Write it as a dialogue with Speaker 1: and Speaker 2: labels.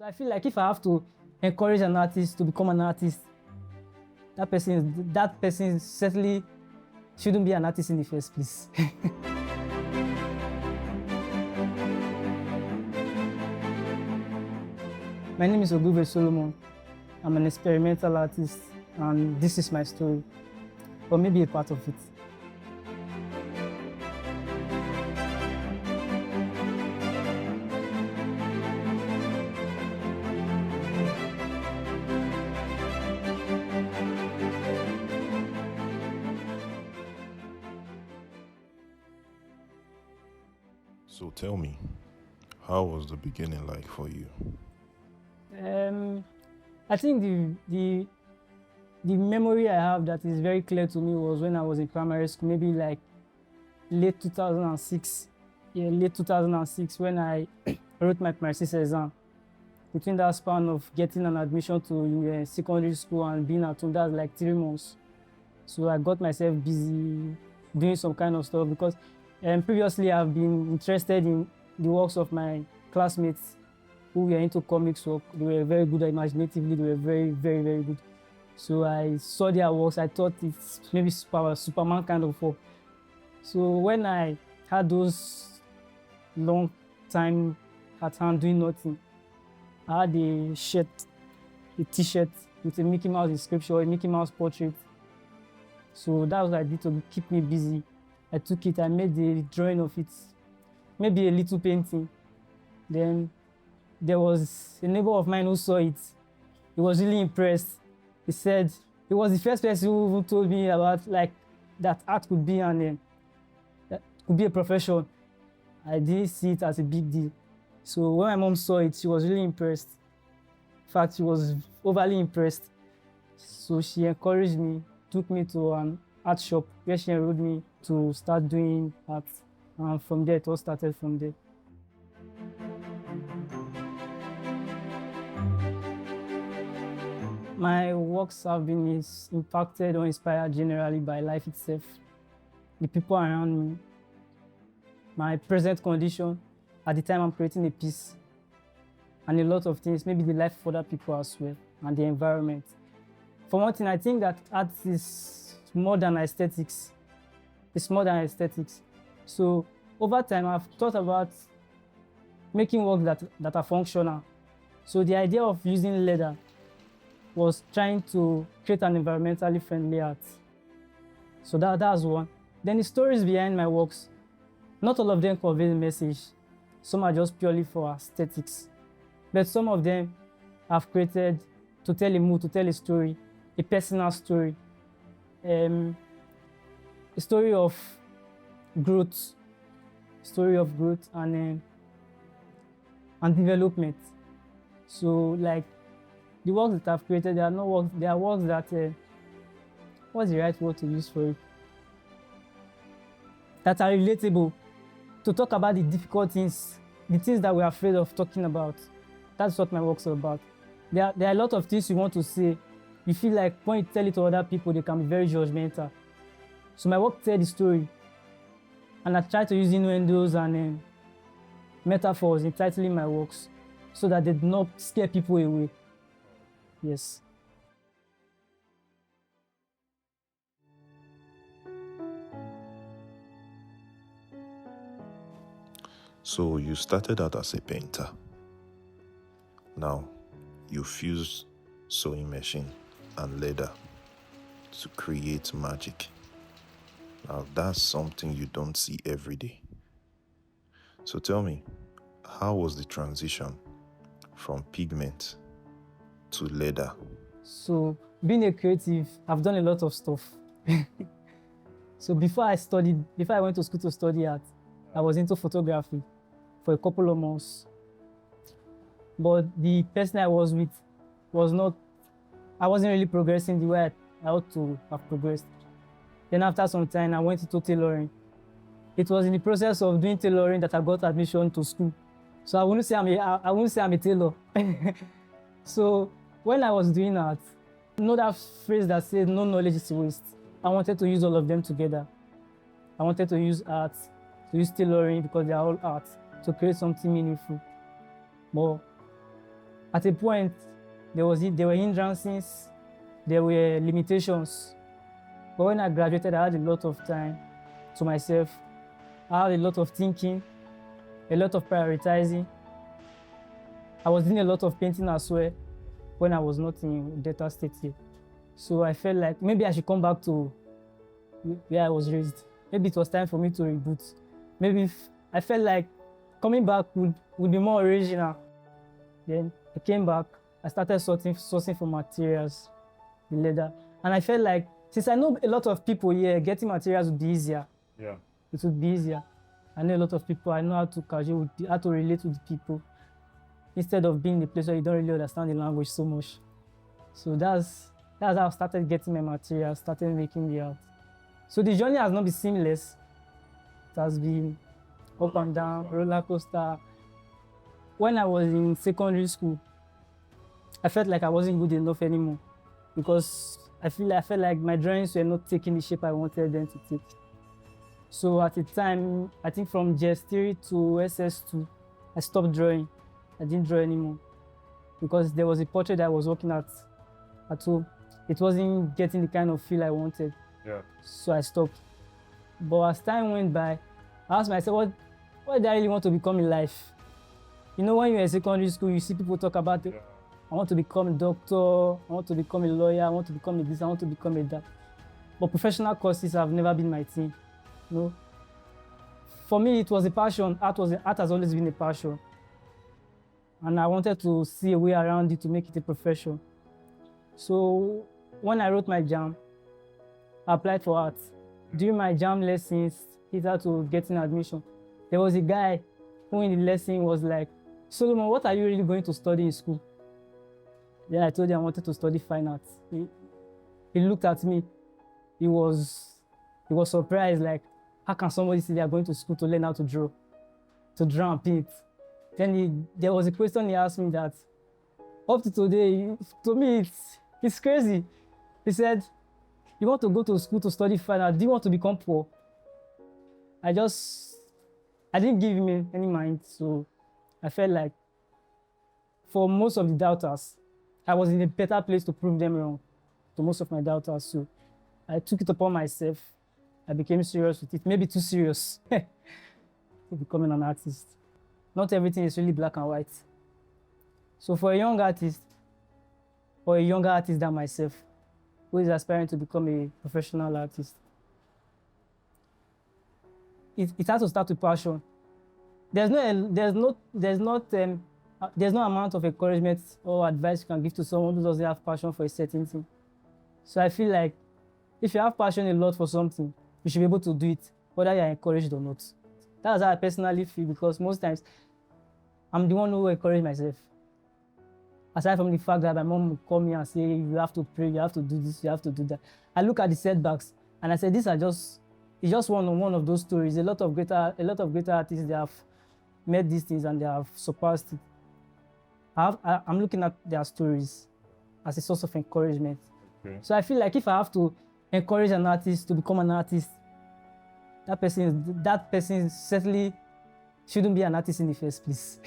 Speaker 1: So I feel like if I have to encourage an artist to become an artist, that person certainly shouldn't be an artist in the first place. My name is Ogube Solomon. I'm an experimental artist, and this is my story, or maybe a part of it.
Speaker 2: So tell me, how was the beginning like for you?
Speaker 1: I think the memory I have that is very clear to me was when I was in primary school, maybe like late 2006. Yeah, late 2006 when I wrote my primary 6 exam. Between that span of getting an admission to secondary school and being at home, that's like 3 months. So I got myself busy doing some kind of stuff because previously I've been interested in the works of my classmates who were into comics work. They were very good imaginatively. They were very, very, very good. So I saw their works. I thought it's maybe Superman kind of work. So when I had those long time at hand doing nothing, I had a shirt, a t-shirt with a Mickey Mouse inscription, a Mickey Mouse portrait. So that was what I did to keep me busy. I took it, I made a drawing of it, maybe a little painting. Then there was a neighbor of mine who saw it. He was really impressed. He said, he was the first person who told me about like that art could be that could be a profession. I didn't see it as a big deal. So when my mom saw it, she was really impressed. In fact, she was overly impressed. So she encouraged me, took me to an art shop where she enrolled me to start doing art. And from there, it all started from there. My works have been impacted or inspired generally by life itself, the people around me, my present condition at the time I'm creating a piece, and a lot of things, maybe the life of other people as well, and the environment. For one thing, I think that art is more than aesthetics. It's more than aesthetics. So over time, I've thought about making work that are functional. So the idea of using leather was trying to create an environmentally friendly art. So that's one. Then the stories behind my works, not all of them convey the message. Some are just purely for aesthetics. But some of them I've created to tell a mood, to tell a story, a personal story. A story of growth, and development. So like the works that I've created, they are works that, what's the right word to use for it? That are relatable, to talk about the difficult things, the things that we're afraid of talking about. That's what my works are about. There are a lot of things you want to say. You feel like when you tell it to other people, they can be very judgmental. So my work tells the story, and I try to use innuendos and metaphors in titling my works so that they do not scare people away. Yes.
Speaker 2: So you started out as a painter. Now you fuse sewing machine and leather to create magic. Now that's something you don't see every day. So tell me, how was the transition from pigment to leather?
Speaker 1: So being a creative, I've done a lot of stuff. So before I went to school to study art, I was into photography for a couple of months. But the person I was with I wasn't really progressing the way I ought to have progressed. Then after some time, I went into tailoring. It was in the process of doing tailoring that I got admission to school. So I wouldn't say I'm a tailor. So when I was doing art, you know that phrase that says no knowledge is waste. I wanted to use all of them together. I wanted to use art, to use tailoring because they are all art, to create something meaningful. But At a point, there were hindrances, there were limitations. But when I graduated, I had a lot of time to myself. I had a lot of thinking, a lot of prioritizing. I was doing a lot of painting as well when I was not in Delta State here. So I felt like maybe I should come back to where I was raised. Maybe it was time for me to reboot. Maybe I felt like coming back would be more original. Then I came back, I started sourcing for materials, the leather. And I felt like, since I know a lot of people here, getting materials would be easier.
Speaker 3: Yeah.
Speaker 1: It would be easier. I know a lot of people, I know how to casual, how to relate with people, instead of being in a place where you don't really understand the language so much. So that's how I started getting my materials, started making the art. So the journey has not been seamless. It has been up and down, roller coaster. When I was in secondary school, I felt like I wasn't good enough anymore because I felt like my drawings were not taking the shape I wanted them to take. So at the time, I think from JS3 to SS2, I stopped drawing. I didn't draw anymore because there was a portrait I was working at home. It wasn't getting the kind of feel I wanted.
Speaker 3: Yeah.
Speaker 1: So I stopped. But as time went by, I asked myself, what do I really want to become in life? You know, when you're in secondary school, you see people talk about it. I want to become a doctor, I want to become a lawyer, I want to become a this, I want to become a that. But professional courses have never been my thing. You know? For me, it was a passion. Art has always been a passion. And I wanted to see a way around it to make it a profession. So when I wrote my JAM, I applied for art. During my JAM lessons, either to getting admission, there was a guy who in the lesson was like, Solomon, what are you really going to study in school? Then I told him I wanted to study fine arts. He looked at me. He was surprised, like, how can somebody say they are going to school to learn how to draw and paint? Then there was a question he asked me that, up to today, to me, it's crazy. He said, you want to go to school to study fine art, do you want to become poor? I didn't give him any mind, so I felt like for most of the doubters, I was in a better place to prove them wrong, to most of my doubters. So I took it upon myself. I became serious with it, maybe too serious, to becoming an artist. Not everything is really black and white. So for a young artist, or a younger artist than myself, who is aspiring to become a professional artist, it has to start with passion. There's no amount of encouragement or advice you can give to someone who doesn't have passion for a certain thing. So I feel like if you have passion a lot for something, you should be able to do it, whether you're encouraged or not. That's how I personally feel, because most times I'm the one who encourages myself. Aside from the fact that my mom will call me and say, you have to pray, you have to do this, you have to do that. I look at the setbacks and I say, it's just one of those stories. A lot of greater artists, they have made these things and they have surpassed it. I'm looking at their stories as a source of encouragement.
Speaker 3: Okay.
Speaker 1: So I feel like if I have to encourage an artist to become an artist, that person certainly shouldn't be an artist in the first place.